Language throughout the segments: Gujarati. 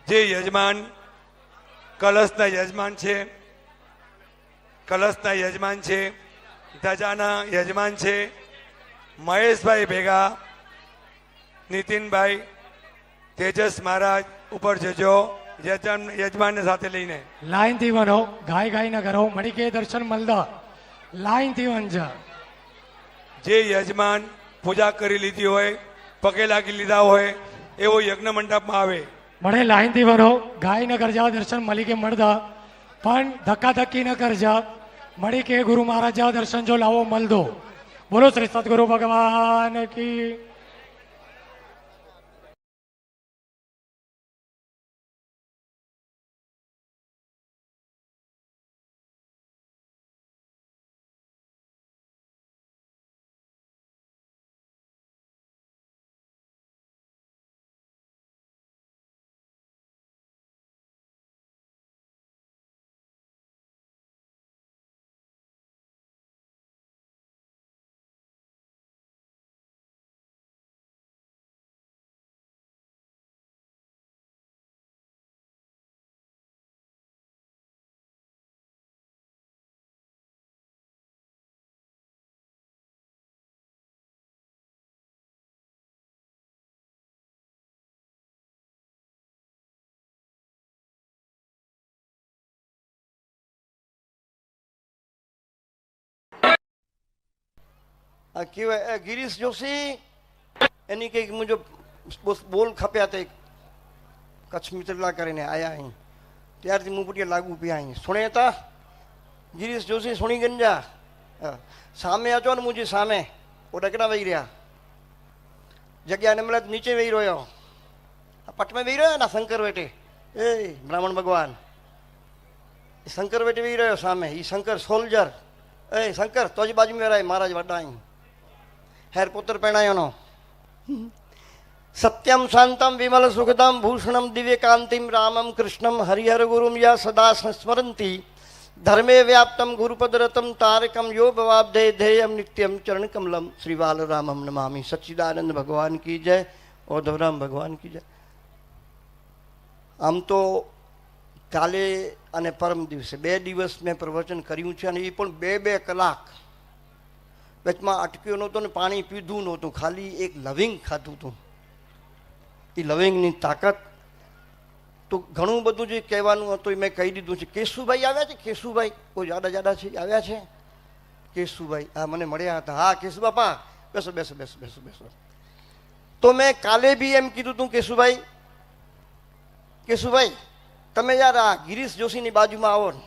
જે યજમાન કલશના યજમાન છે ધજાના યજમાન છે મહેશભાઈ ભેગા, નીતિનભાઈ, તેજસ મહારાજ ઉપર જજો યજમાનને સાથે લઈને. લાઈનથી વનો, ગાય ન કરો. મણિકે દર્શન મળદા લાઈનથી વંજા. જે યજમાન પૂજા કરી લીધી હોય, પગે લાગી લીધા હોય એવો યજ્ઞ મંડપમાં આવે. મળે લાઈનથી વનો, ગાય ન કરજા. દર્શન મલિકે મળદા પણ ધક્કાધક્કી ન કરજા. મળી કે ગુરુ મહારાજ દર્શન જો લાવો મળદો. બોલો શ્રી સદગુરુ ભગવાન કી. गिरीश जोशी एनी कई मुझे बोल खप्या थे कच्छ मित्रला करीने आया ही त्यारथी मुपटिया लागू पिया ही सुने था गिरीश जोशी सुनी गंजा सामे अचो ने मुझे सामे वो डकड़ा वही रहा जग्या ने मतलब नीचे वही रहो पट में वही रहो ना शंकर वेटे ए ब्राह्मण भगवान शंकर वेटे वही रहो सामे ये शंकर सोल्जर ए शंकर तो जी बाजू में रहा महाराज वड्डा हेर पुत्र पेणायो नो सत्यम शांतम विमल सुखदम भूषणम दिव्य कांतिम रामम कृष्णम हरिहर गुरुम या सदा संस्मरन्ति धर्मे व्याप्तम गुरुपदरतम तारकम यो भवाब्धे ध्येयम नित्यम चरण कमलम श्री बाल रामम नमामि. सच्चिदानंद भगवान की जय, औधवराम भगवान की जय. आम तो काले अने परम दिवसे 2 દિવસ મેં પ્રવચન કર્યું છે અને એ પણ 2-2 કલાક વચમાં અટક્યો નહોતો ને પાણી પીધું નહોતું, ખાલી એક લવિંગ ખાધું હતું. એ લવિંગની તાકાત તો ઘણું બધું જે કહેવાનું હતું એ મેં કહી દીધું છે. કેશુભાઈ આવ્યા છે? કેશુભાઈ કોઈ જાડા છે આવ્યા છે? કેશુભાઈ હા મને મળ્યા હતા. હા કેશુ બાપા બેસો બેસો બેસો બેસો બેસો. તો મેં કાલે બી એમ કીધું હતું કેશુભાઈ તમે યાર આ ગિરીશ જોશીની બાજુમાં આવો ને,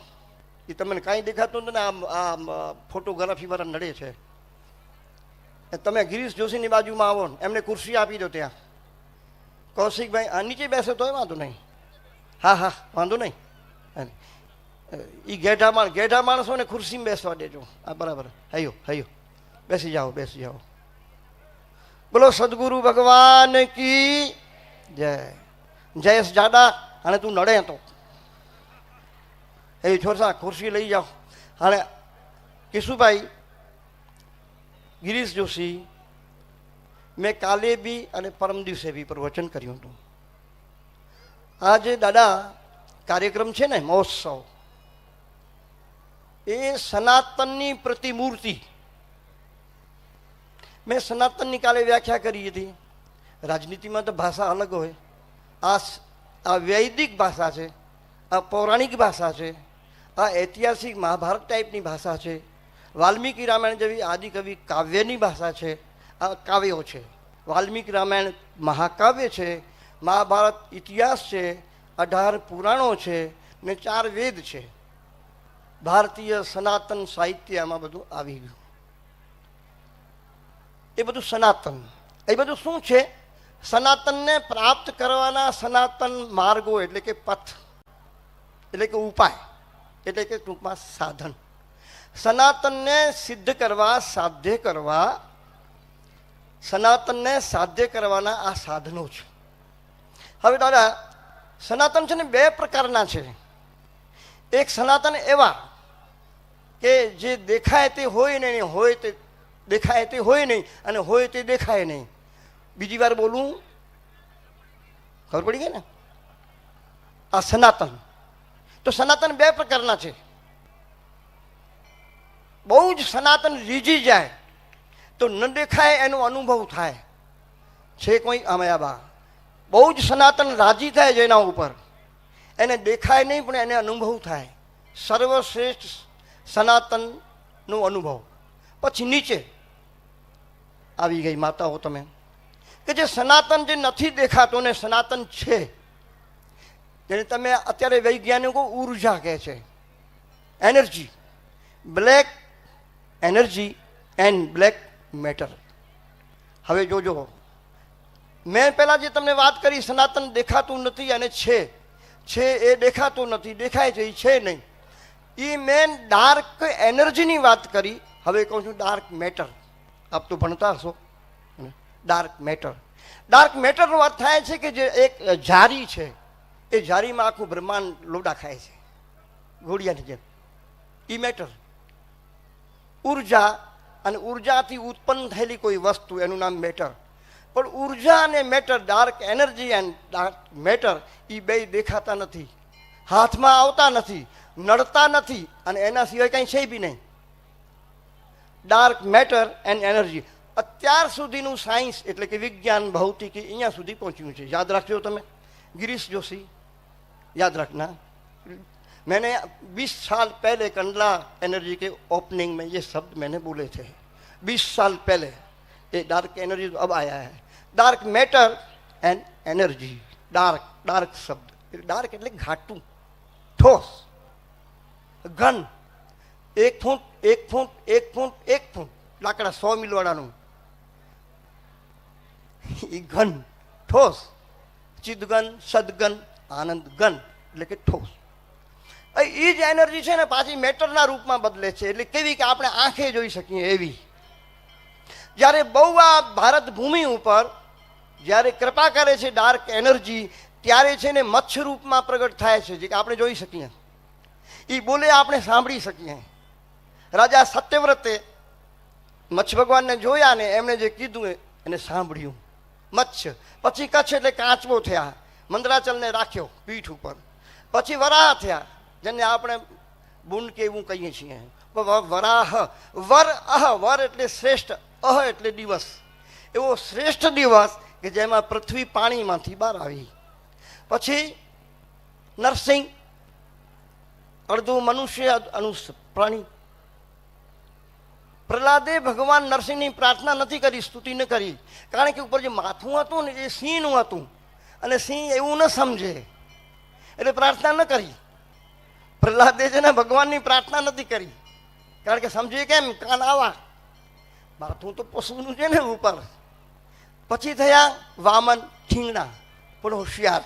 એ તમને કાંઈ દેખાતું નથી ને આ ફોટોગ્રાફી વાળા નડે છે. તમે ગિરીશ જોશીની બાજુમાં આવો ને, એમને ખુરશી આપી દો. ત્યાં કૌશિકભાઈ આ નીચે બેસે તોય વાંધો નહીં. હા હા વાંધો નહીં. એ ગેઢા માણસોને ખુરશીમાં બેસવા દેજો. હા બરાબર. હૈયો બેસી જાઓ. બોલો સદગુરુ ભગવાન કી જય. જયેશ જાડા અને તું નડે તો એ છોરસા ખુરશી લઈ જાઓ. હાલે કેશુભાઈ ગિરીશ જોશી મેં કાલે બી અને પરમ દિવસે બી પ્રવચન કર્યું હતું. આ જે દાદા કાર્યક્રમ છે ને મહોત્સવ, એ સનાતનની પ્રતિમૂર્તિ. મેં સનાતનની કાલે વ્યાખ્યા કરી હતી. રાજનીતિમાં તો ભાષા અલગ હોય. આ વૈદિક ભાષા છે, આ પૌરાણિક ભાષા છે, આ ઐતિહાસિક મહાભારત ટાઈપની ભાષા છે, વાલ્મીકી રામાયણ જેવી આદિકવિ કાવ્યની ભાષા છે. આ કાવ્યો છે. વાલ્મીકી રામાયણ મહાકાવ્ય છે, મહાભારત ઇતિહાસ છે, 18 પુરાણો છે ને 4 વેદ છે. ભારતીય સનાતન સાહિત્ય આમાં બધું આવી ગયું. એ બધું સનાતન. એ બધું શું છે? સનાતનને પ્રાપ્ત કરવાના સનાતન માર્ગો, એટલે કે પથ, એટલે કે ઉપાય, એટલે કે ટૂંકમાં સાધન. સનાતનને સિદ્ધ કરવા, સનાતનને સાધ્ય કરવાના આ સાધનો છે. હવે દાદા સનાતન છે ને 2 પ્રકારના છે. એક સનાતન એવા કે જે દેખાય તે હોય નહીં, હોય તે દેખાય તે હોય નહીં, અને હોય તે દેખાય નહીં. બીજી વાર બોલું, ખબર પડી ગઈ ને? આ સનાતન. તો સનાતન બે પ્રકારના છે. બહુ જ સનાતન રીઝી જાય તો ન દેખાય એનો અનુભવ થાય છે કોઈ આમાં. બહુ જ સનાતન રાજી થાય જેના ઉપર, એને દેખાય નહીં પણ એને અનુભવ થાય. સર્વશ્રેષ્ઠ સનાતનનો અનુભવ. પછી નીચે આવી ગઈ માતાઓ તમે, કે જે સનાતન જે નથી દેખાતો ને સનાતન છે, જેને તમે અત્યારે વૈજ્ઞાનિકો ઉર્જા કહે છે, energy, black energy and black matter. હવે જોજો, મેં પહેલા જે તમને વાત કરી સનાતન દેખાતું નથી અને છે એ દેખાતું નથી, દેખાય છે એ છે નહીં. એ મેં ડાર્ક એનર્જીની વાત કરી. હવે કહું છું ડાર્ક મેટર. આપ તો ભણતા હશો. ડાર્ક મેટર, ડાર્ક મેટરનો અર્થ થાય છે કે જે એક જારી છે, એ જારીમાં આખું બ્રહ્માંડ લોડા ખાય છે ઘોડિયાની જેમ. એ મેટર, ઉર્જા, અને ઉર્જાથી ઉત્પન્ન થયેલી કોઈ વસ્તુ એનું નામ મેટર. પણ ઉર્જા અને matter, dark energy and dark matter, એ બે દેખાતા નથી, હાથમાં આવતા નથી, નડતા નથી, અને એના સિવાય કંઈ છે બી નહીં. Dark matter and energy. અત્યાર સુધીનું સાયન્સ એટલે કે વિજ્ઞાન, ભૌતિકી અહીંયા સુધી પહોંચ્યું છે. યાદ રાખજો તમે, गिरीश जोशी, याद रखना. मैंने 20 साल पहले कंडला एनर्जी के ओपनिंग में ये शब्द मैंने बोले थे. 20 साल पहले. ये डार्क एनर्जी तो अब आया है. Dark matter and energy. Dark, dark शब्द. डार्क એટલે ઘાટું, ઠોસ, ઘન. 1 ફૂટ 1 ફૂટ 1 ફૂટ 1 ફૂટ લાકડા 100 મિલ વાળાનું, એ ઘન, ઠોસ, ચિદગન, સદગન, આનંદ ગન, એટલે કે ઠોસ. એ જ એનર્જી છે ને પાછી મેટરના રૂપમાં બદલે છે. એટલે કેવી કે આપણે આંખે જોઈ શકીએ એવી. જ્યારે બહુ આ ભારત ભૂમિ ઉપર જ્યારે કૃપા કરે છે ડાર્ક એનર્જી, ત્યારે છે ને મચ્છ રૂપમાં પ્રગટ થાય છે, જે આપણે જોઈ શકીએ. એ બોલે આપણે સાંભળી શકીએ. રાજા સત્યવ્રતે મચ્છ ભગવાનને જોયા ને એમણે જે કીધું એને સાંભળ્યું. મચ્છ, પછી કચ્છ એટલે કાચબો થયા, મંદરાચલને રાખ્યો પીઠ ઉપર. પછી વરાહ થયા, જેને આપણે બુંડ કે એવું કહીએ છીએ. વરાહ, વર અહ, વર એટલે શ્રેષ્ઠ, અહ એટલે દિવસ. એવો શ્રેષ્ઠ દિવસ કે જેમાં પૃથ્વી પાણીમાંથી બહાર આવી. પછી નરસિંહ, અડધું મનુષ્ય અડધું પ્રાણી. પ્રહલાદે ભગવાન નરસિંહની પ્રાર્થના નથી કરી, સ્તુતિ ન કરી, કારણ કે ઉપર જે માથું હતું ને એ સિંહનું હતું, અને સિંહ એવું ન સમજે એટલે પ્રાર્થના ન કરી. પ્રહલાદે છે ને ભગવાનની પ્રાર્થના નથી કરી, કારણ કે સમજે કેમ, કાન આવા, માથું તો પશુનું છે ને ઉપર. પછી થયા વામન, ઠીંગણા, પણ હોશિયાર.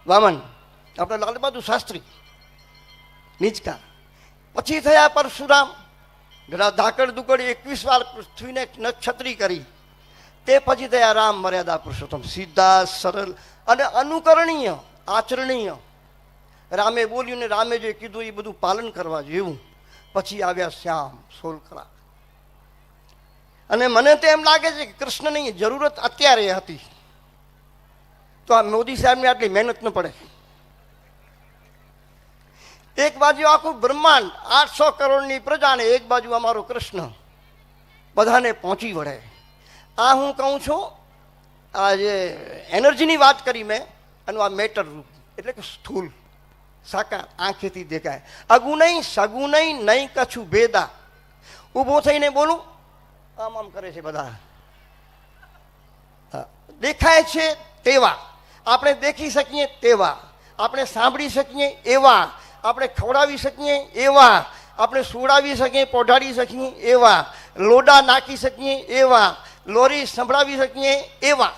વામન આપણે લાલ બહાદુર શાસ્ત્રી, નીચકા. પછી થયા પરશુરામ, ધાકડ દુકડ 21 વાર પૃથ્વીને નક્ષત્રી કરી. તે પછી થયા રામ, મર્યાદા પુરુષોત્તમ, સીધા, સરળ અને અનુકરણીય, આચરણીય. રામે બોલ્યું ને રામે જે કીધું એ બધું પાલન કરવા જેવું. પછી આવ્યા શ્યામ, સોલકરા. અને મને તો એમ લાગે છે કે કૃષ્ણની જરૂરત અત્યારે હતી, તો આ મોદી સાહેબને આટલી મહેનત ન પડે. એક બાજુ આખું બ્રહ્માંડ 800 કરોડની પ્રજાને, એક બાજુ અમારો કૃષ્ણ, બધાને પહોંચી વળે. આ હું કહું છું, આ જે એનર્જીની વાત કરી મેં, આનું આ મેટર રૂપ એટલે કે સ્થૂલ, સાકાર, આંખેથી દેખાય. અગુનઈ સગુનઈ નહીં કછું ભેદા. ઊભો થઈને બોલું, આમ આમ કરે છે બધા. દેખાય છે તેવા, આપણે દેખી શકીએ તેવા, આપણે સાંભળી શકીએ એવા, આપણે ખવડાવી શકીએ એવા, આપણે સુવડાવી શકીએ, પોઢાડી શકીએ એવા, લોડા નાખી શકીએ એવા, લોરી સંભળાવી શકીએ એવા.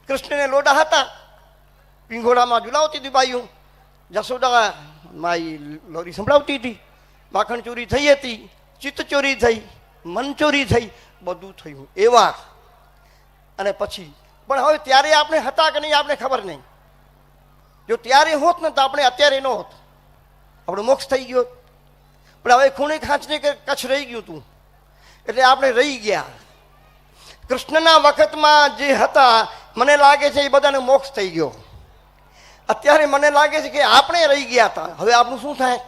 કૃષ્ણને લોડા હતા, પિંગોળામાં ઝુલાવતી હતી બાઈઓ, જસોદા માઈ લોરી સંભળાવતી હતી. માખણ ચોરી થઈ હતી, ચિત્ત ચોરી થઈ, મન ચોરી થઈ, બધું થયું એવા. અને પછી પણ હવે ત્યારે આપણે હતા કે નહીં આપણે ખબર નહીં. જો ત્યારે હોત ને તો આપણે અત્યારે ન હોત, આપણો મોક્ષ થઈ ગયો. પણ હવે ખૂણે ખાંચને કે કચ્છ રહી ગયું તું, એટલે આપણે રહી ગયા. કૃષ્ણના વખતમાં જે હતા મને લાગે છે એ બધાને મોક્ષ થઈ ગયો. અત્યારે મને લાગે છે કે આપણે રહી ગયા હતા. હવે આપણું શું થાય?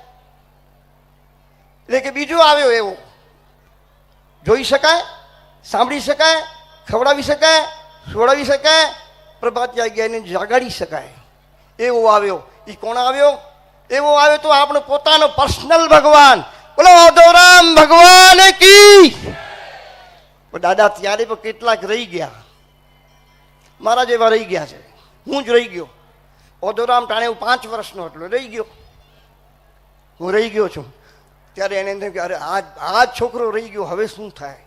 એટલે કે બીજો આવ્યો એવો જોઈ શકાય, સાંભળી શકાય, ખવડાવી શકાય, સોડાવી શકાય, પ્રભાત જાગ્યાને જાગાડી શકાય એવો આવ્યો. એ કોણ આવ્યો? એવો આવ્યો તો આપણો પોતાનો પર્સનલ ભગવાન. બોલો ઉદ્ધવરામ ભગવાન કી. દાદા ત્યારે પણ કેટલાક રહી ગયા, મારા જેવા રહી ગયા છે. હું જ રહી ગયો. ઉદ્ધવરામ ટાણે હું 5 વર્ષનો એટલો રહી ગયો. હું રહી ગયો છું. ત્યારે એને એમ થયું કે અરે આ છોકરો રહી ગયો, હવે શું થાય?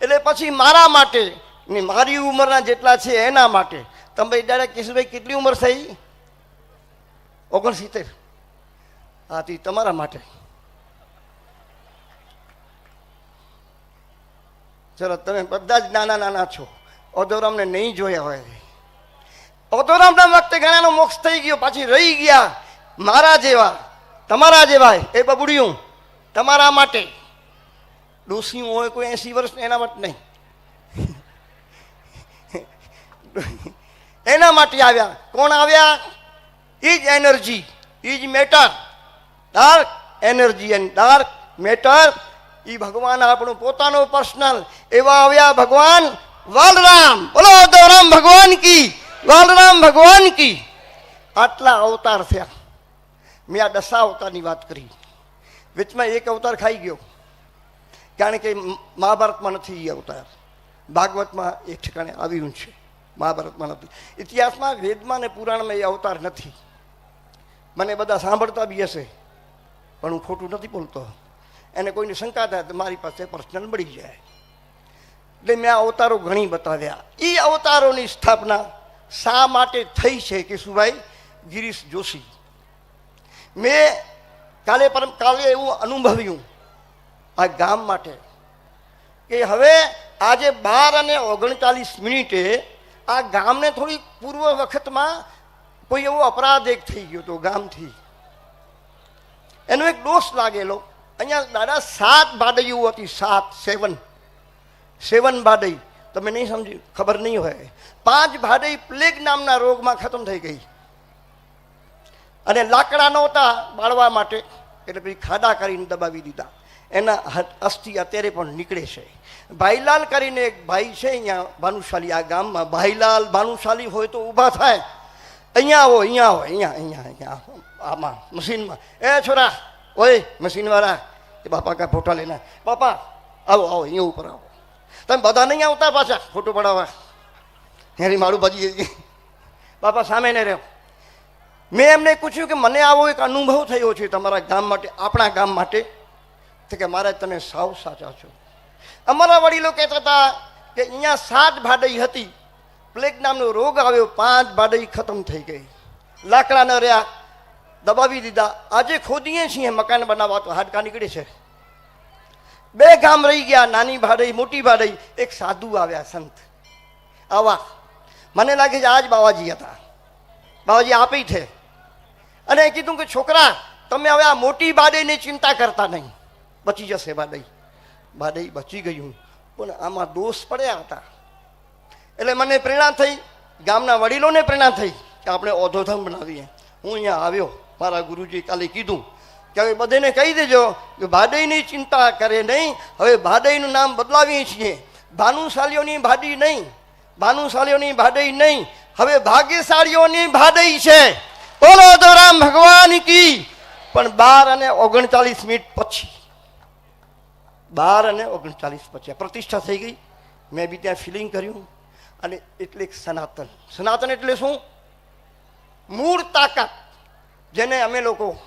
એટલે પછી મારા માટે ને મારી ઉંમરના જેટલા છે એના માટે. તમે દાદા કેશુભાઈ કેટલી ઉંમર થઈ? 69. હા, તે તમારા માટે. ચલો, તમે બધા જ નાના નાના છો. ઉદ્ધવરામને નહીં જોયા હોય. ઉદ્ધવરામના વખતે ઘણાનો મોક્ષ થઈ ગયો, પાછી રહી ગયા મારા જેવા, તમારા જેવા. એ બબુડિયું તમારા માટે. ડોસીયું હોય કોઈ 80 વર્ષ એના માટે નહીં, એના માટે આવ્યા. કોણ આવ્યા? એ જ એનર્જી, એ જ matter, dark energy and dark matter. એ ભગવાન આપણું પોતાનો પર્સનલ. એવા આવ્યા ભગવાન વાલરામ. બોલો ઉદ્ધવરામ ભગવાન કી, વાલરામ ભગવાન કી. આટલા અવતાર થયા. મેં આ 10 અવતારની વાત કરી. વચમાં એક અવતાર ખાઈ ગયો, કારણ કે મહાભારતમાં નથી એ અવતાર. ભાગવતમાં એક ઠેકાણે આવ્યું છે, મહાભારતમાં નથી. ઇતિહાસમાં, વેદમાં ને પુરાણમાં એ અવતાર નથી. મને બધા સાંભળતા બી હશે, પણ હું ખોટું નથી બોલતો. એને કોઈને શંકા થાય તો મારી પાસે પર્સનલ મળી જાય. એટલે મેં આ અવતારો ઘણી બતાવ્યા. એ અવતારોની સ્થાપના શા માટે થઈ છે કેશુભાઈ? ગિરીશ જોશી. મેં કાલે એવું અનુભવ્યું આ ગામ માટે કે હવે આજે 12:39 આ ગામને થોડી પૂર્વ વખતમાં કોઈ એવો અપરાધ એક થઈ ગયો હતો ગામથી. એનો એક દોષ લાગેલો. અહીંયા દાદા 7 ભાડૈયું હતી. 7 ભાડઈ. તમે નહીં સમજી, ખબર નહીં હોય. 5 ભાડઈ પ્લેગ નામના રોગમાં ખતમ થઈ ગઈ. અને લાકડા નહોતા બાળવા માટે, એટલે પછી ખાડા કરીને દબાવી દીધા. એના અસ્થિ અત્યારે પણ નીકળે છે. ભાઈલાલ કરીને એક ભાઈ છે અહીંયા ભાનુશાલી, આ ગામમાં. ભાઈલાલ ભાનુશાલી હોય તો ઊભા થાય. અહીંયા આવો, અહીંયા આવો, અહીંયા આમાં મશીનમાં. એ છોરા, ઓય મશીનવાળા, એ બાપા કા ફોટા લેના. બાપા આવો આવો, અહીંયા ઉપર આવો. તમે બધા નહીં આવતા પાછા ફોટો પડાવવા? હેરી મારું ભાજી. બાપા સામે ને રહ્યો. મેં એમને પૂછ્યું કે મને આવો એક અનુભવ થયો છે તમારા ગામ માટે, આપણા ગામ માટે. તો કે મારે તમે સાવ સાચા છો. અમારા વડીલો કહેતા હતા કે અહીંયા 7 ભાડઈ હતી. પ્લેગ નામનો રોગ આવ્યો, 5 ભાડઈ ખતમ થઈ ગઈ. લાકડા ન રહ્યા, દબાવી દીધા. આજે ખોદીએ છીએ મકાન બનાવવા તો હાડકા નીકળે છે. 2 ગામ રહી ગયા, નાની ભાડઈ, મોટી ભાડઈ. એક સાધુ આવ્યા, સંત આવા. મને લાગે છે આજ બાવાજી હતા. બાવાજી આપી છે. અને કીધું કે છોકરા, તમે હવે આ મોટી ભાડઈની ચિંતા કરતા નહીં, બચી જશે ભાડઈ. ભાડઈ બચી ગયું, પણ આમાં દોષ પડ્યા હતા. એટલે મને પ્રેરણા થઈ, ગામના વડીલોને પ્રેરણા થઈ કે આપણે ઓધોધામ બનાવીએ. હું અહીંયા આવ્યો. મારા ગુરુજી કાલે કીધું કે હવે બધાને કહી દેજો કે ભાડઈની ચિંતા કરે નહીં. હવે ભાડઈનું નામ બદલાવીએ છીએ. ભાનુશાલીઓની ભાડી નહીં, ભાનુશાલીઓની ભાડઈ નહીં, હવે ભાગ્યશાળીઓની ભાડઈ છે. બોલો ઉદ્ધવરામ ભગવાન કી. પણ 12:39 પછી, 12:39 પછી પ્રતિષ્ઠા થઈ ગઈ. મેં બી ત્યાં ફિલિંગ કર્યું. અને એટલે સનાતન. સનાતન એટલે શું? મૂળ તાકાત, જેને અમે લોકો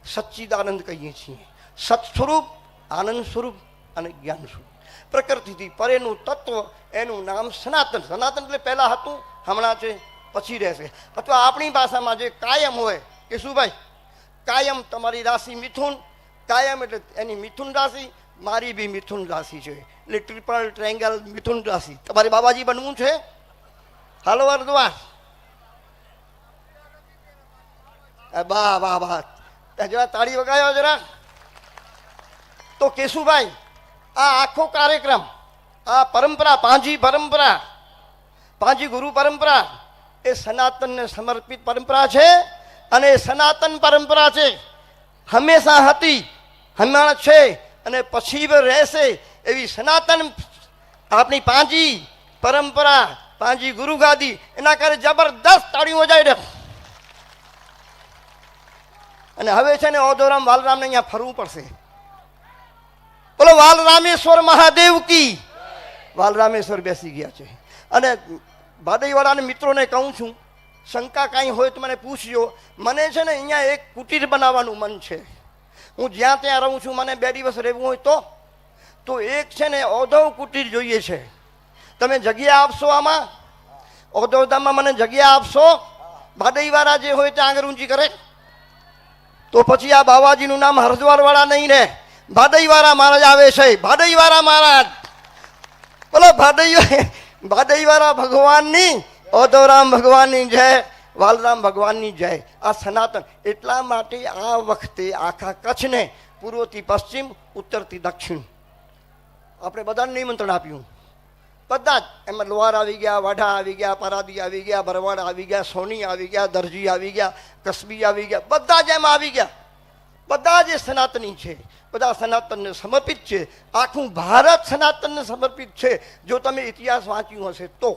સચ્ચિદાનંદ કહીએ છીએ. સત સ્વરૂપ, આનંદ સ્વરૂપ અને જ્ઞાન સ્વરૂપ. પ્રકૃતિથી પરેનું તત્વ, એનું નામ સનાતન. સનાતન એટલે પહેલા હતું, હમણાં છે, પછી રહેશે. અથવા આપણી ભાષામાં જે કાયમ હોય કે શું ભાઈ? કાયમ. તમારી રાશિ મિથુન. કાયમ એટલે એની મિથુન રાશિ, મારી બી મિથુન રાશિ છે. એટલે ટ્રિપલ ટ્રાયંગલ મિથુન રાશિ. તમારે બાબાજી બનવું છે? હાલો હરદ્વાર. વાહ વાહ વાહ, જરા તાળી વગાડ્યો જરા. તો કેશુભાઈ, આ આખો કાર્યક્રમ, આ પરંપરા પાંજી ગુરુ પરંપરા એ સનાતનને સમર્પિત પરંપરા છે અને એ સનાતન પરંપરા છે, હંમેશા હતી, હમણાં છે અને પછી રહેશે એવી સનાતન આપણી પાંજી પરંપરા, પાંજી ગુરુ ગાદી, એના કારણે જબરદસ્ત તાળીઓ જાય. અને હવે છે ને ઓધોરામ વાલરામને અહીંયા ફરવું પડશે. બોલો વાલરામેશ્વર મહાદેવ કી. વાલરામેશ્વર બેસી ગયા છે. અને ભાદઈવાળાના મિત્રોને કહું છું, શંકા કાંઈ હોય તો મને પૂછજો. મને છે ને અહીંયા એક કુટીર બનાવવાનું મન છે. હું જ્યાં ત્યાં રહું છું, મને 2 દિવસ રહેવું હોય તો એક છે ને ઔધવ કુટીર જોઈએ છે. તમે જગ્યા આપશો આમાં? ઔધવધામમાં મને જગ્યા આપશો? ભાદઈવાળા જે હોય ત્યાં આગળ ઊંચી કરે તો પછી આ બાવાજીનું નામ હરદ્વારવાળા નહીં રહે, ભાદઈવાળા મહારાજ આવે છે. ભાદઈવાળા મહારાજ, બોલો ભાદઈવાળા ભગવાનની, ઔધવરામ ભગવાનની જય, વાલરામ ભગવાનની જય. આ સનાતન. એટલા માટે આ વખતે આખા કચ્છને પૂર્વથી પશ્ચિમ, ઉત્તરથી દક્ષિણ આપણે બધાને નિમંત્રણ આપ્યું. બધા જ એમાં લોહાર આવી ગયા, વાઢા આવી ગયા, પરાદી આવી ગયા, બરવાડ આવી ગયા, સોની આવી ગયા, દરજી આવી ગયા, કસબી આવી ગયા, બધા જ એમાં આવી ગયા. બધા જે સનાતની છે, બધા સનાતનને સમર્પિત છે. આખું ભારત સનાતનને સમર્પિત છે. જો તમે ઇતિહાસ વાંચ્યું હશે તો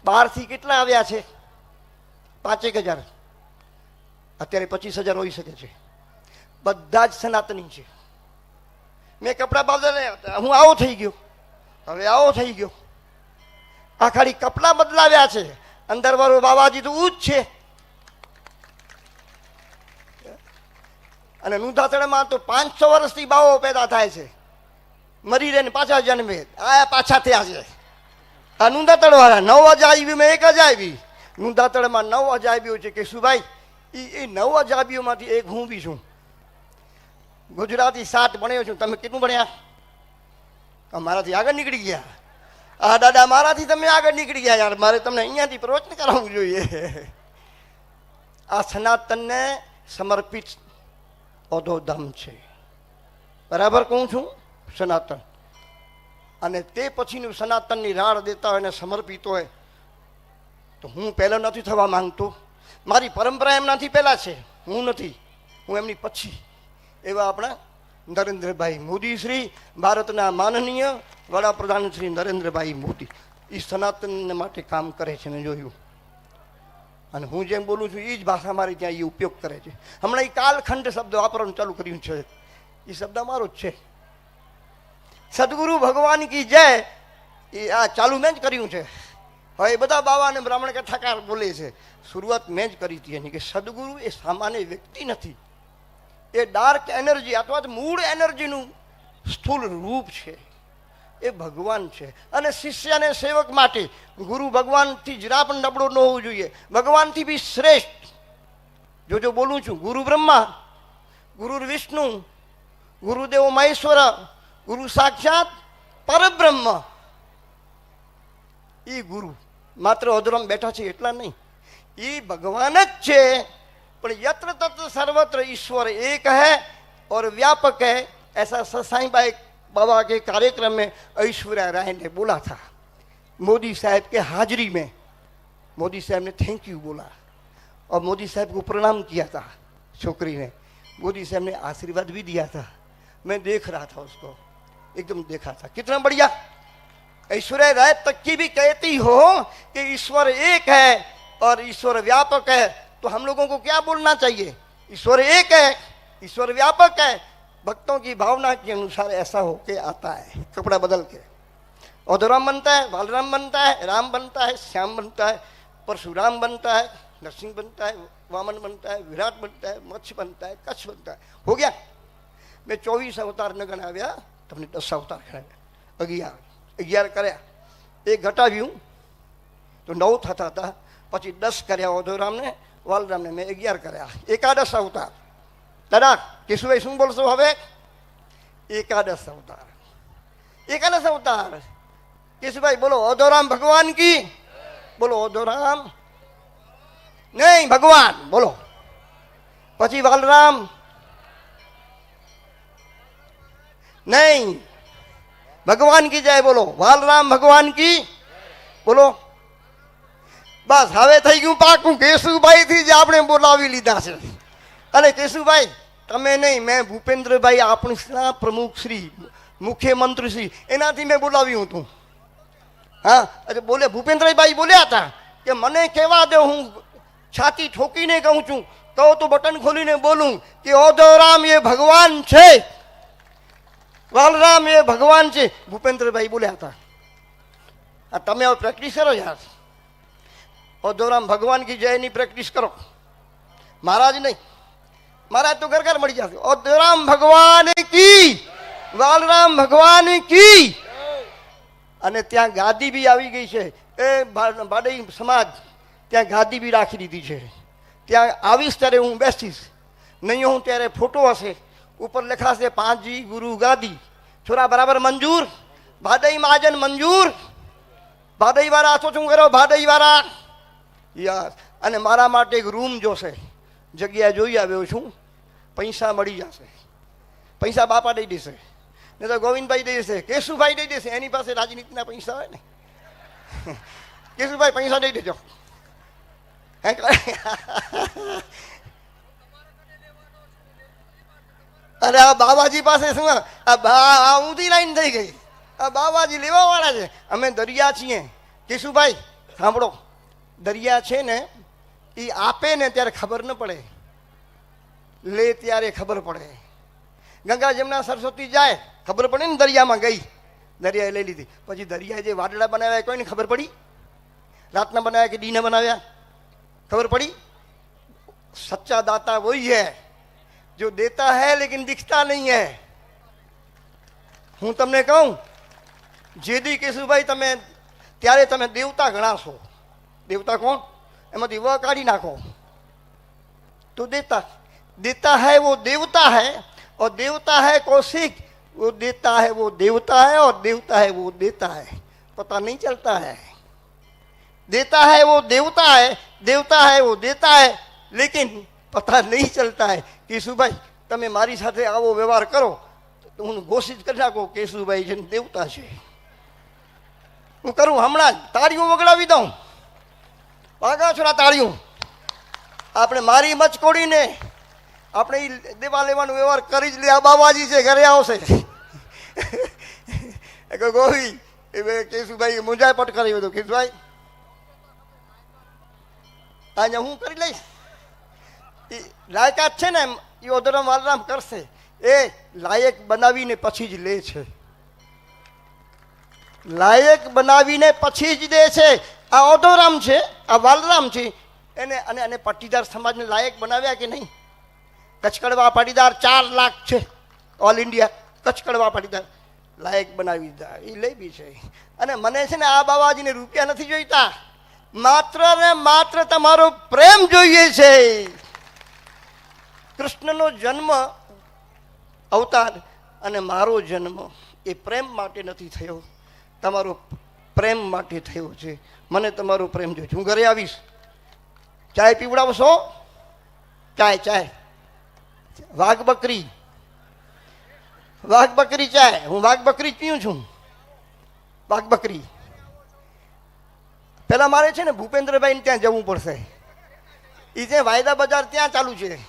બહારથી કેટલા આવ્યા છે? 5,000, અત્યારે 25,000 હોઈ શકે છે. બધા જ સનાતની છે. મેં કપડાં બદલ્યા, હું આવો થઈ ગયો, હવે આવો થઈ ગયો. આ ખાલી કપડાં બદલાવ્યા છે, અંદર વાળો બાબાજી તો ઉચ્ચ છે. અને નુંધાતળમાં તો 500 વર્ષથી બાવો પેદા થાય છે, મરી રહે ને પાછા જન્મે. આ પાછા થયા છે આ નુંધાતળ વાળા. 9 અજાયબીમાં 1 અજાયબી. નુંધાતળમાં 9 અજાયબીઓ છે. કે શું ભાઈ, એ 9 અજાયબીઓમાંથી એક હું બી છું. ગુજરાતી 7 ભણ્યો છું. તમે કેટલું ભણ્યા? મારાથી આગળ નીકળી ગયા. આ દાદા મારાથી તમે આગળ નીકળી ગયા યાર. મારે તમને અહીંયાથી પ્રવચન કરાવવું જોઈએ. આ સનાતનને સમર્પિત ઔધવધામ છે. બરાબર કહું છું? સનાતન. અને તે પછીનું સનાતનની રાડ દેતા હોય ને સમર્પિત હોય તો હું પહેલો નથી થવા માંગતો. મારી પરંપરા એમનાથી પહેલા છે, હું નથી, હું એમની પછી. એવા આપણા નરેન્દ્રભાઈ મોદી શ્રી, ભારતના માનનીય વડાપ્રધાન શ્રી નરેન્દ્રભાઈ મોદી, એ સનાતન માટે કામ કરે છે મેં જોયું. અને હું જેમ બોલું છું એ જ ભાષા મારી ત્યાં એ ઉપયોગ કરે છે. હમણાં એ કાલખંડ શબ્દ વાપરવાનું ચાલુ કર્યું છે. એ શબ્દ મારો જ છે. સદગુરુ ભગવાન કી જય, એ આ ચાલુ મેં જ કર્યું છે. હવે બધા બાવા અને બ્રાહ્મણ કથાકાર બોલે છે, શરૂઆત મેં જ કરી હતી એની. કે સદગુરુ એ સામાન્ય વ્યક્તિ નથી, એ ડાર્ક એનર્જી અથવા તો મૂળ એનર્જીનું સ્થૂળ રૂપ છે. એ ભગવાન છે. અને શિષ્ય અને સેવક માટે ગુરુ ભગવાનથી જરા પણ નબળો ન હોવું જોઈએ, ભગવાનથી બી શ્રેષ્ઠ. જો બોલું છું, ગુરુ બ્રહ્મા, ગુરુ વિષ્ણુ, ગુરુદેવો મહેશ્વર, ગુરુ સાક્ષાત પરબ્રહ્મ. એ ગુરુ માત્ર અધરમ બેઠા છે એટલા નહીં, એ ભગવાન જ છે. પણ यत्र तत्र सर्वत्र ईश्वर एक है और व्यापक है. ऐसा ससाई बाबा के कार्यक्रम में ऐश्वर्या राय ने बोला था. मोदी साहब के हाजिरी में मोदी साहब ने थैंक यू बोला और मोदी साहब को प्रणाम किया था. छोकरी ने मोदी साहब ने आशीर्वाद भी दिया था. मैं देख रहा था उसको, एकदम देखा था. कितना बढ़िया. ऐश्वर्या राय तक की भी कहती हो कि ईश्वर एक है और ईश्वर व्यापक है, तो हम लोगों को क्या बोलना चाहिए? ईश्वर एक है, ईश्वर व्यापक है. भक्तों की भावना के अनुसार ऐसा होके आता है. कपड़ा बदल के औधराम बनता है, बालराम बनता है, राम बनता है, श्याम बनता है, परशुराम बनता है, नरसिंह बनता है, वामन बनता है, विराट बनता है, मत्स्य बनता है, कच्छ बनता है. हो गया. मैं 24 अवतार न गणाव्या, તમને 10 અવતાર ગણાવ્યા. 11 કર્યા. એક ઘટાવ્યું તો 9 થતા હતા. પછી 10 કર્યા ઔધવરામને, વાલરામને મેં 11 કર્યા. એકાદશ અવતાર. દાદા કેશુભાઈ શું બોલશો હવે? એકાદશ અવતાર. એકાદશ અવતાર. કેશુભાઈ બોલો ઔધવરામ ભગવાન કી. બોલો ઔધવરામ નહીં ભગવાન બોલો. પછી વાલરામ નહીં, ભગવાન કી જય બોલો. વાલરામ ભગવાન કી બોલો. બસ હવે થઈ ગયું પાકું. કેશુભાઈ થી જ આપણે બોલાવી લીધા છે. અને કેશુભાઈ તમે નહીં, મેં ભૂપેન્દ્રભાઈ આપણા પ્રમુખ શ્રી મુખ્યમંત્રી શ્રી એનાથી મેં બોલાવ્યું હતું. હા અરે બોલે ભૂપેન્દ્રભાઈ બોલ્યા હતા કે મને કહેવા દો, હું છાતી ઠોકીને કહું છું, કહું તો બટન ખોલીને બોલું કે ઓધોરામ એ ભગવાન છે, વાલરામ એ ભગવાન છે. ભૂપેન્દ્રભાઈ બોલ્યા હતા. આ તમે હવે પ્રેક્ટિસ કરો યાર. ઓધોરામ ભગવાન કી જયની પ્રેક્ટિસ કરો. મહારાજ નહીં, મહારાજ તો ઘર ઘર મળી જશે. ઓધોરામ ભગવાન કી, વાલરામ ભગવાન કી. અને ત્યાં ગાદી બી આવી ગઈ છે. એ બાડઈ સમાજ ત્યાં ગાદી બી રાખી દીધી છે. ત્યાં આવીશ ત્યારે હું બેસીશ, નહીં હું ત્યારે ફોટો હશે, ઉપર લખાશે 5G ગુરુ ગાદી. છોરા બરાબર મંજૂર? ભાડઈ મહાજન મંજૂર? ભાડઈ વાળા હાથો શું કરો? ભાડઈ વાળા યાર. અને મારા માટે એક રૂમ જોશે, જગ્યા જોઈ આવ્યો છું. પૈસા મળી જશે. પૈસા બાપા દઈ દેશે, નહીં તો ગોવિંદભાઈ દઈ દેશે, કેશુભાઈ દઈ દેશે. એની પાસે રાજનીતિના પૈસા હોય ને. કેશુભાઈ પૈસા દઈ દેજો. અરે આ બાબાજી પાસે શું, આ ઊંધી લાઈન થઈ ગઈ. આ બાબાજી લેવા વાળા છે. અમે દરિયા છીએ. કેશુભાઈ સાંભળો, દરિયા છે ને એ આપે ને ત્યારે ખબર ન પડે, લે ત્યારે ખબર પડે. ગંગા જમના સરસ્વતી જાય ખબર પડે ને દરિયામાં ગઈ, દરિયાએ લઈ લીધી. પછી દરિયાએ જે વાદળા બનાવ્યા કોઈને ખબર પડી? રાતના બનાવ્યા કે દીને બનાવ્યા? खबर पड़ी? सच्चा दाता वही है जो देता है लेकिन दिखता नहीं है. હું તમને કહું, જેદી કેશુભાઈ તમે ત્યારે તમે દેવતા ગણાશો. દેવતા કોણ? એમાંથી વ કાઢી નાખો તો દેતા. देता है वो देवता है, और देवता है कौशिक. वो देता है वो देवता है, और देवता है वो देता है. पता नहीं चलता है. देता है वो देवता है, देवता है वो देता है, लेकिन पता नहीं चलता है. केशुभाई તમે મારી સાથે આવો વ્યવહાર કરો તો હું ઘોષિત કરી નાખો કેશુભાઈ છે દેવતા છે. હું કરું હમણાં જ, તાળીઓ વગડાવી દઉં. પાગા છોરા તાળીઓ. આપણે મારી મચકોડીને આપણે એ દેવા લેવાનો વ્યવહાર કરી જ લે. આ બાબાજી છે ઘરે આવશે. ગોવી એ કેશુભાઈ મુંજાય પટ કરી દો. કેશુભાઈ આજે હું કરી લઈશ. એ લાયકાત છે ને એ ઓધરામ વાલરામ કરશે. એ લાયક બનાવીને પછી જ લે છે. લાયક બનાવીને પછી જ દે છે. આ ઓધોરામ છે, આ વાલરામ છે, એને અને પાટીદાર સમાજને લાયક બનાવ્યા કે નહીં? કચ્છકડવા પાટીદાર 4 લાખ છે ઓલ ઇન્ડિયા. કચ્છકડવા પાટીદાર લાયક બનાવી દીધા. એ લઈ બી છે. અને મને છે ને આ બાબાજીને રૂપિયા નથી જોઈતા, માત્ર ને માત્ર તમારો પ્રેમ જોઈએ છે. કૃષ્ણનો જન્મ અવતાર અને મારો જન્મ એ પ્રેમ માટે નથી થયો, તમારો પ્રેમ માટે થયો છે. મને તમારો પ્રેમ જોઈએ છે. હું ઘરે આવીશ, ચાય પીવડાવશો? ચાય ચાય વાઘ બકરી, વાઘ બકરી ચાય. હું વાઘ બકરી જ પીઉં છું. વાઘ બકરી. પેલા મારે છે ને ભૂપેન્દ્રભાઈ ત્યાં જવું પડશે. એ છે વાયદા બજાર ત્યાં ચાલુ છે.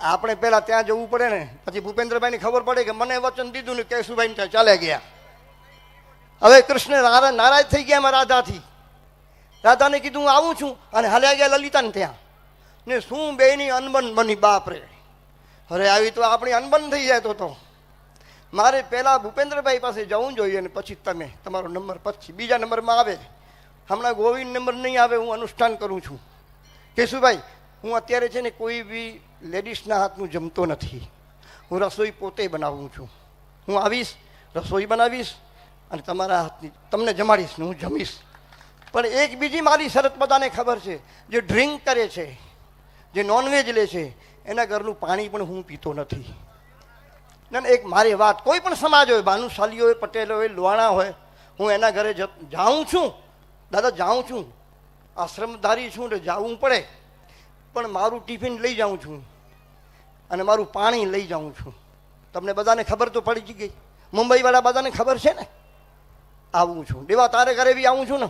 આપણે પેલા ત્યાં જવું પડે ને, પછી ભૂપેન્દ્રભાઈને ખબર પડે કે મને વચન દીધું ને કેશુભાઈ ત્યાં ચાલ્યા ગયા. હવે કૃષ્ણ નારાજ થઈ ગયા એમાં રાધાથી. રાધાને કીધું હું આવું છું, અને હાલ્યા ગયા લલિતાને ત્યાં. ને શું બેની અનબન બની બાપરે. અરે આવી તો આપણી અનબન થઈ જાય તો મારે પહેલાં ભૂપેન્દ્રભાઈ પાસે જવું જોઈએ, ને પછી તમે તમારો નંબર પછી બીજા નંબરમાં આવે. હમણાં ગોવિંદ નંબર નહીં આવે. હું અનુષ્ઠાન કરું છું. કેશુભાઈ હું અત્યારે છે ને કોઈ બી લેડીઝના હાથનું જમતો નથી. હું રસોઈ પોતે બનાવું છું. હું આવીશ, રસોઈ બનાવીશ અને તમારા હાથની તમને જમાડીશ ને હું જમીશ. પણ એક બીજી મારી શરત બધાને ખબર છે, જે ડ્રિંક કરે છે, જે નોનવેજ લે છે, એના ઘરનું પાણી પણ હું પીતો નથી. ના એક મારી વાત, કોઈ પણ સમાજ હોય, ભાનુશાલી હોય, પટેલ હોય, લોહાણા હોય, હું એના ઘરે જાઉં છું. દાદા જાઉં છું, આશ્રમધારી છું એટલે જવું પડે, પણ મારું ટિફિન લઈ જાઉં છું અને મારું પાણી લઈ જાઉં છું. તમને બધાને ખબર તો પડી જ ગઈ. મુંબઈવાળા બધાને ખબર છે ને. આવું છું દેવા, તારે ઘરે બી આવું છું ને.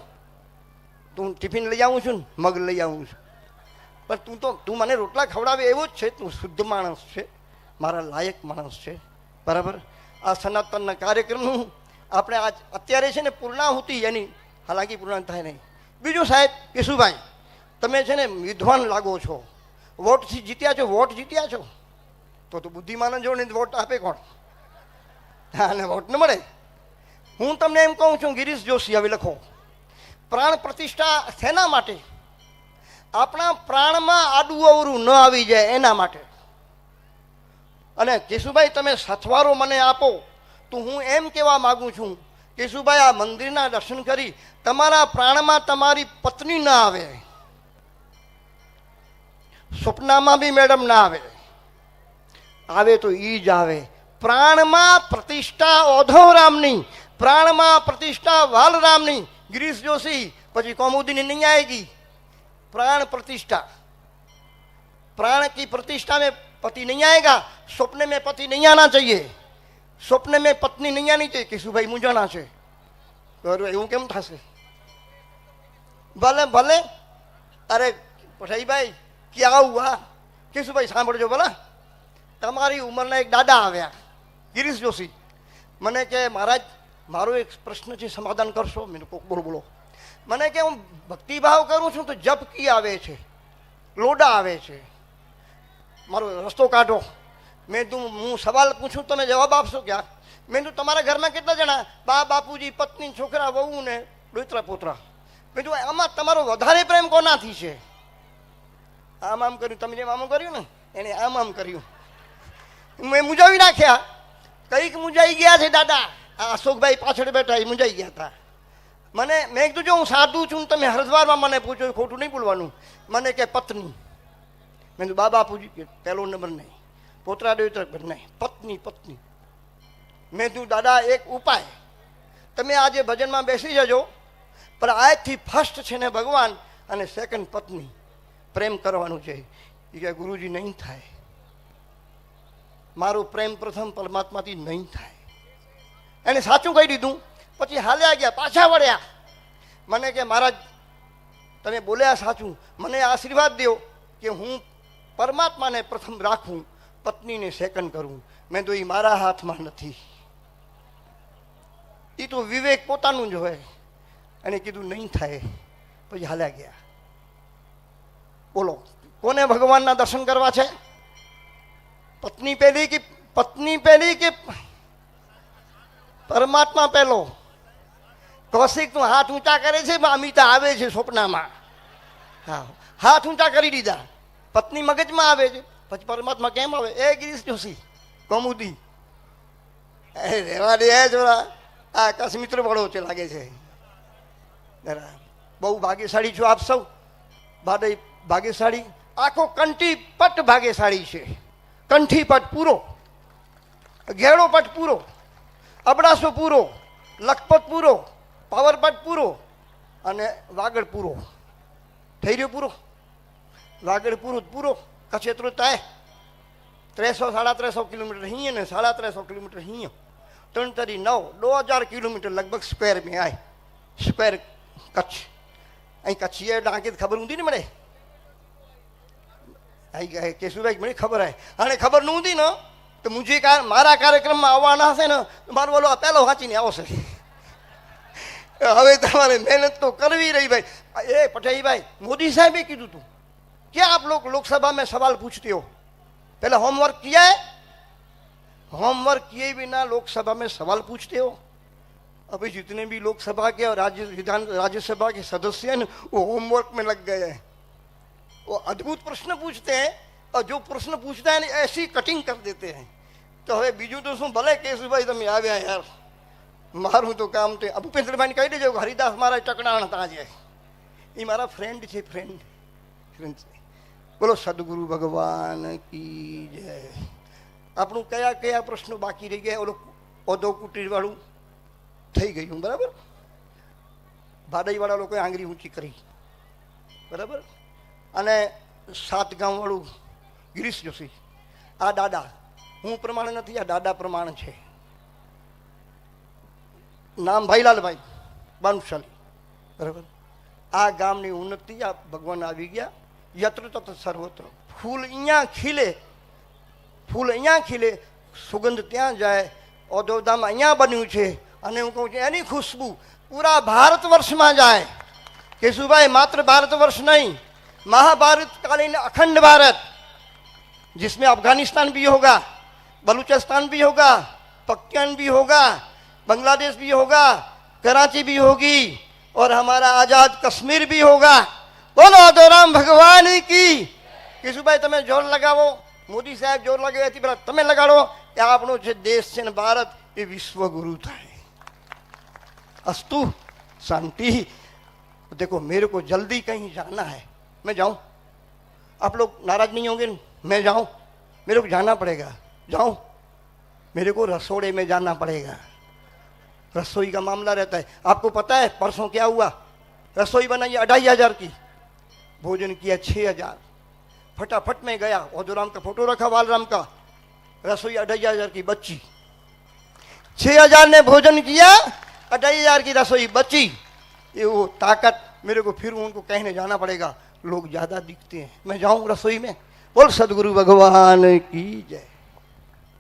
તું ટિફિન લઈ આવું છું ને, મગ લઈ આવું છું. પણ તું મને રોટલા ખવડાવે એવો જ છે. તું શુદ્ધ માણસ છે, મારા લાયક માણસ છે, બરાબર. આ સનાતનના કાર્યક્રમનું આપણે આજ અત્યારે છે ને પૂર્ણાહુતિ એની હાલાકી પૂર્ણ થાય નહીં. બીજું સાહેબ કેશુભાઈ, તમે છે ને વિદ્વાન લાગો છો, વોટથી જીત્યા છો, વોટ જીત્યા છો તો બુદ્ધિમાન જોડે વોટ આપે કોણ? હા, અને વોટ ન મળે. હું તમને એમ કહું છું, ગિરીશ જોશી હવે લખો, પ્રાણ પ્રતિષ્ઠા શેના માટે? આપણા પ્રાણમાં આડું અવરું ન આવી જાય એના માટે. અને કેશુભાઈ તમે સથવારો મને આપો તો હું એમ કહેવા માગું છું, કેશુભાઈ આ મંદિરના દર્શન કરી તમારા પ્રાણમાં તમારી પત્ની ના આવે, સ્વપ્નમાં બી મેડમ ના આવે, આવે તો ઈ જ આવે. પ્રાણમાં પ્રતિષ્ઠા ઓધવરામની, પ્રાણમાં પ્રતિષ્ઠા વાલરામની. गिरीश जोशी પછી कौमुदी नहीं आएगी. प्राण प्रतिष्ठा, प्राण की प्रतिष्ठा में पति नहीं आएगा. स्वप्न में पति नहीं आना चाहिए, स्वप्न में पत्नी नहीं आनी चाहिए. केशुभाई मुंजाना है, એવું કેમ થશે? ભલે ભલે. અરે પઠાઈભાઈ ક્યાં હુઆ? કેશુભાઈ સાંભળજો ભલા. તમારી ઉંમરના એક દાદા આવ્યા, ગિરીશ જોશી, મને કે મહારાજ મારો એક પ્રશ્ન છે, સમાધાન કરશો? મેં કોક બોલો. મને કે હું ભક્તિભાવ કરું છું તો જપકી આવે છે, લોડા આવે છે, મારો રસ્તો કાઢો. મેં તું હું સવાલ પૂછું તમે જવાબ આપશો ક્યાં? મેં તું તમારા ઘરમાં કેટલા જણા? બા, બાપુજી, પત્ની, છોકરા, વહુ ને દોતરા પોતરા. મેં તું આમાં તમારો વધારે પ્રેમ કોનાથી છે? આમ કર્યું, તમે જેમ આમ કર્યું ને એને આમ કર્યું. મેં મુંજાવી નાખ્યા. કંઈક મુંજાઈ ગયા છે દાદા. આ અશોકભાઈ પાછળ બેઠા એ મુંજાઈ ગયા હતા. મેં કીધું જો હું સાધુ છું, તમે હરિદ્વારમાં મને પૂછો, ખોટું નહીં બોલવાનું. મને કે પત્ની. મેં કીધું બા, બાપુજી કે પહેલો નંબર નહીં, પોતરા દોતરા નહીં, પત્ની પત્ની. મેં કીધું દાદા એક ઉપાય, તમે આજે ભજનમાં બેસી જજો, પણ આજથી ફર્સ્ટ છે ને ભગવાન અને સેકન્ડ પત્ની પ્રેમ કરવાનું છે. એ કે ગુરુજી નહીં થાય, મારું પ્રેમ પ્રથમ પરમાત્માથી નહીં થાય. એને સાચું કહી દીધું. પછી હાલ્યા ગયા, પાછા વળ્યા. મને કે મહારાજ તમે બોલ્યા સાચું, મને આશીર્વાદ દો કે હું પરમાત્માને પ્રથમ રાખું, પત્નીને સેકન્ડ કરું. મેં તો એ મારા હાથમાં નથી, એ તો વિવેક પોતાનું જ હોય. એને કીધું નહીં થાય, પછી હાલ્યા ગયા. બોલો કોને ભગવાનના દર્શન કરવા છે? પત્ની પહેલી કે પરમાત્મા પહેલો? કૌશિક તું હાથ ઊંચા કરે છે, અમિતા આવે છે સ્વપ્નમાં. હા, હાથ ઊંચા કરી દીધા, પત્ની મગજમાં આવે છે, પછી પરમાત્મા કેમ આવે? એ ગિરીશ જોશી, કૌમુદી રેવા દે જોડા. આ આકાશ મિત્ર વાળો છે લાગે છે. બહુ ભાગ્યશાળી છો આપ સૌ. ભાગ્યશાળી, આખો કંઠી પટ ભાગ્યશાળી છે. કંઠી પટ પૂરો, ઘેડો પટ પૂરો, અબડાસો પૂરો, લખપત પૂરો, પાવરપટ પૂરો અને વાગડ પૂરો. થઈ રહ્યો પૂરો, વાગડ પૂરો. કચ્છ એટલું થાય 300-350 किलोमीटर ही है ना, 350 किलोमीटर ही है. 3-9 किलोमीटर लगभग स्क्वायर में आए. स्क्वायर कच्छ. અહીં કચ્છીએ ડાંકે ખબર ઊંધી ને મળે. અહીં ગए કેશુભાઈ મને ખબર હે. અને ખબર ન ઊંધી ને તો મુજે મારા કાર્યક્રમમાં આવવાના હશે ને તો મારો બોલો પહેલો વાંચીને આવશે. હવે તમારે મહેનત તો કરવી રહી भाई. એ પટેલભાઈ मोदी साहब ने कीधु तू क्या आप लोग लोकसभा में सवाल पूछते हो? पहले होमवर्क किया है? होमवर्क किए बिना लोकसभा में सवाल पूछते हो? अभी जितने भी लोकसभा के और राज्यसभा के सदस्य हैं वो होमवर्क में लग गए हैं. वो अद्भुत प्रश्न पूछते हैं और जो प्रश्न पूछता है ऐसी कटिंग कर देते हैं. तो હવે બીજું તો શું, ભલે કેશુભાઈ તમે આવ્યા યાર, મારું તો કામ છે. ભૂપેન્દ્રભાઈને કહી દેજો હરિદાસ મારા ટકણાણ હતા છે, એ મારા ફ્રેન્ડ છે. ફ્રેન્ડ છે. બોલો સદગુરુ ભગવાન કી જય. આપણું કયા કયા પ્રશ્નો બાકી રહી ગયા? ઓલો ઓધો કુટીર વાળું થઈ ગયું બરાબર. ભાડાઈવાળા લોકોએ આંગળી ઊંચી કરી બરાબર. અને 7 ગામ વાળું ગિરીશ જોશી, આ દાદા હું પ્રમાણ નથી, આ દાદા પ્રમાણ છે. નામ ભાઈલાલભાઈ બાનુશાલી, બરાબર. આ ગામની ઉન્નતિ આ ભગવાન આવી ગયા. યત્ર તત્ર સર્વત્ર ફૂલ અહીંયા ખીલે, ફૂલ અહીંયા ખીલે, સુગંધ ત્યાં જાય. ઔદ્યોગધામ અહીંયા બન્યું છે અને હું કહું છું એની ખુશ્બુ પૂરા ભારત વર્ષમાં જાય. કેશુભાઈ માત્ર ભારત વર્ષ નહીં, महाभारत कालीन अखंड भारत, जिसमें अफगानिस्तान भी होगा, बलूचिस्तान भी होगा, पाकिस्तान भी होगा, बांग्लादेश भी होगा, कराची भी होगी और हमारा आजाद कश्मीर भी होगा. बोलो आदोराम भगवान की. કેશુભાઈ તમે જોર લગાવો, મોદી સાહેબ જોર લગાવે હતી પેલા તમે લગાડો. એ આપણો જે દેશ છે ને ભારત એ વિશ્વગુરુ થાય. अस्तु शांति. देखो मेरे को जल्दी कहीं जाना है, मैं जाऊं? आप लोग नाराज नहीं होंगे? मैं जाऊं? मेरे को जाना पड़ेगा. जाऊं? मेरे को रसोड़े में जाना पड़ेगा. रसोई का मामला रहता है. आपको पता है परसों क्या हुआ? रसोई बनाई 2500 की, भोजन किया 6000. फटाफट में गया, औधुराम का फोटो रखा, बालराम का. रसोई 2500 की बची. 6000 ने भोजन किया, 2500 की रसोई बची. ये वो ताकत मेरे को फिर उनको कहने जाना पड़ेगा. लोग ज्यादा दिखते हैं, मैं जाऊं रसोई में. बोल सदगुरु भगवान की जय.